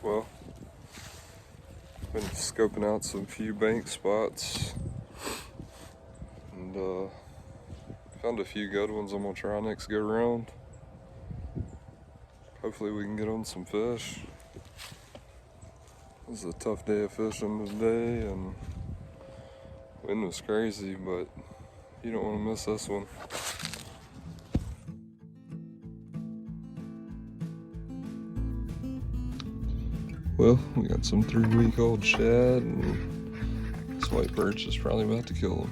Well, been scoping out some few bank spots and found a few good ones I'm gonna try next go round. Hopefully we can get on some fish. It was a tough day of fishing today and wind was crazy, but you don't want to miss this one. Well, we got some 3-week-old shad, and this white perch is probably about to kill him.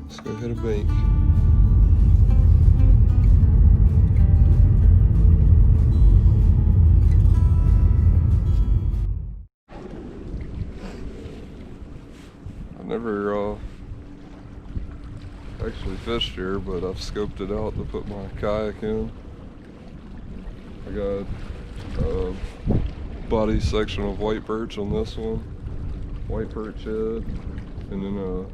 Let's go hit a bank. I've never actually fished here, but I've scoped it out to put my kayak in. I got a body section of white perch on this one, white perch head, and then a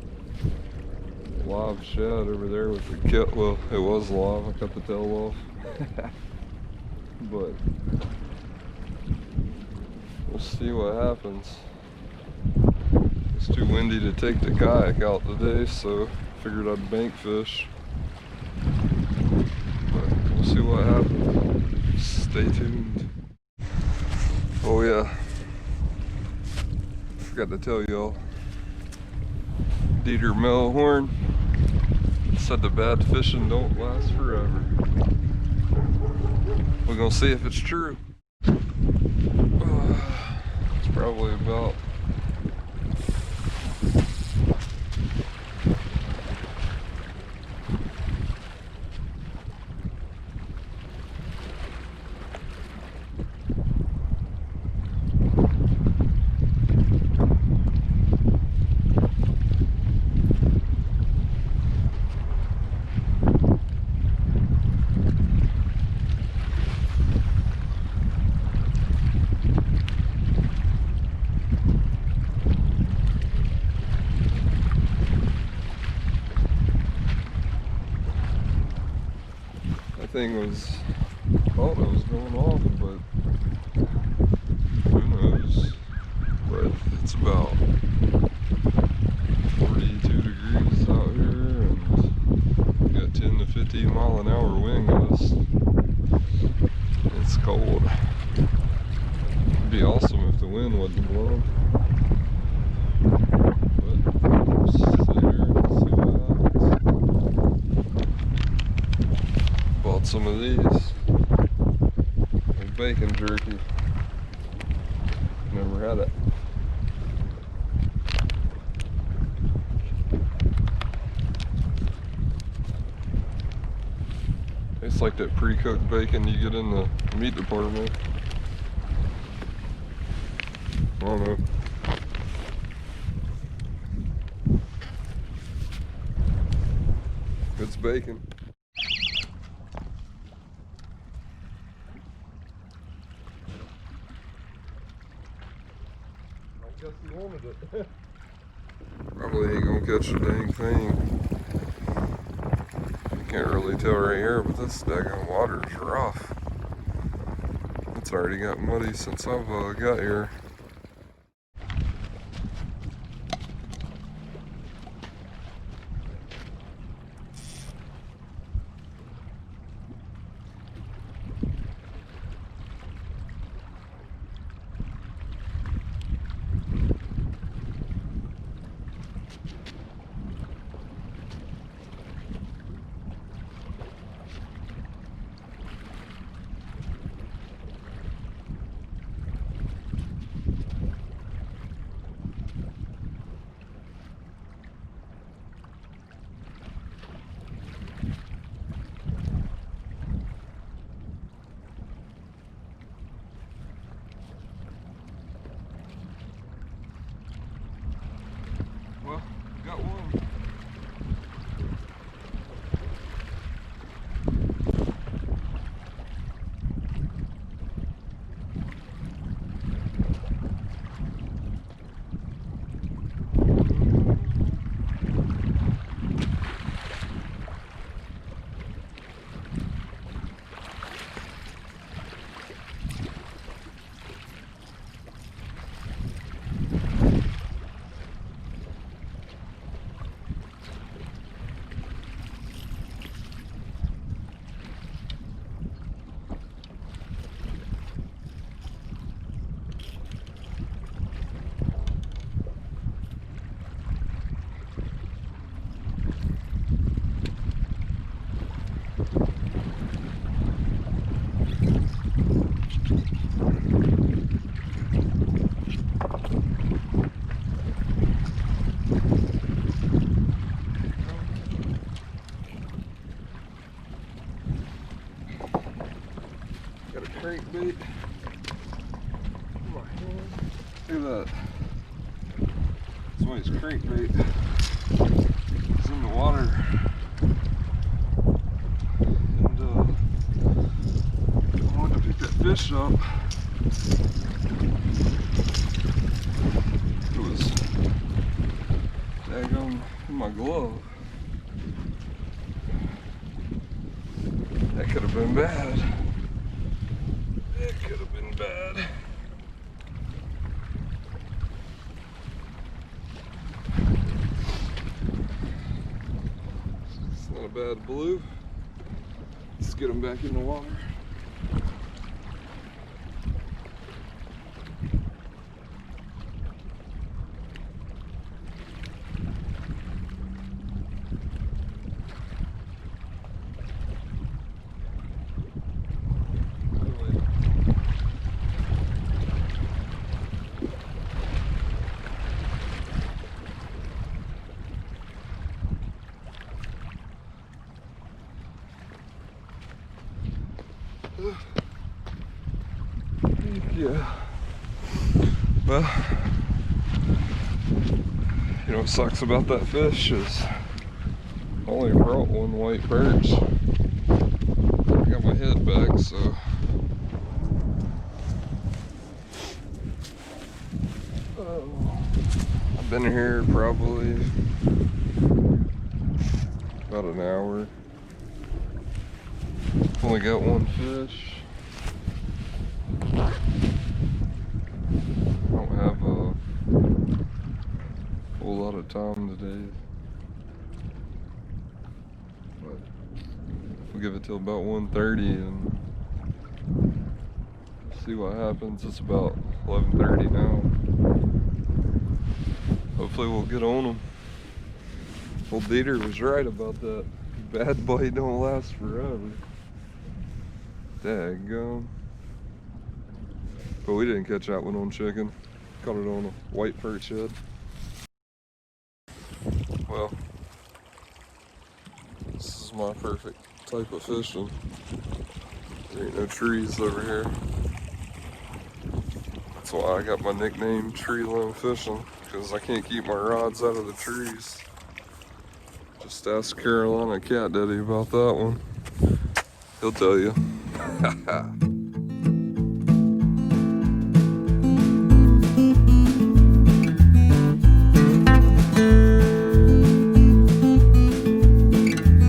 live shad over there with the kit. Well, it was live, I cut the tail off. But we'll see what happens. It's too windy to take the kayak out today, so figured I'd bank fish. But we'll see what happens. Stay tuned. Oh yeah, forgot to tell y'all, Dieter Melhorn said the bad fishing don't last forever. We're gonna see if it's true. It's probably about thing was, thought it was going off, but who knows. But it's about 42 degrees out here and we got 10 to 15 mile an hour wind gusts. It's cold. It'd be awesome if the wind wasn't blowing. But we'll sit here and see what happens. Bought some of these. They're bacon jerky. Never had it. It's like that pre-cooked bacon you get in the meat department. I don't know. It's bacon. I guess he wanted it. Probably ain't gonna catch a dang thing. You can't really tell right here, but this daggone water is rough. It's already got muddy since I've got here. Got a crankbait in my hand. Look at that. Somebody's crankbait is in the water. And I wanted to pick that fish up. It was daggone in my glove. That could have been bad. That could have been bad. It's not a bad blue. Let's get him back in the water. Yeah. Well, you know what sucks about that fish is I only brought one white perch. I got my head back, so I've been here probably about an hour. Only got one fish. I don't have a whole lot of time today, but we'll give it till about 1:30 and see what happens. It's about 11:30 now. Hopefully we'll get on them. Old Dieter was right about that. Bad bite don't last forever. Daggone. But we didn't catch that one on chicken. Caught it on a white perch head. Well, this is my perfect type of fishing. There ain't no trees over here. That's why I got my nickname Tree Limb Fishing, because I can't keep my rods out of the trees. Just ask Carolina Cat Daddy about that one. He'll tell you.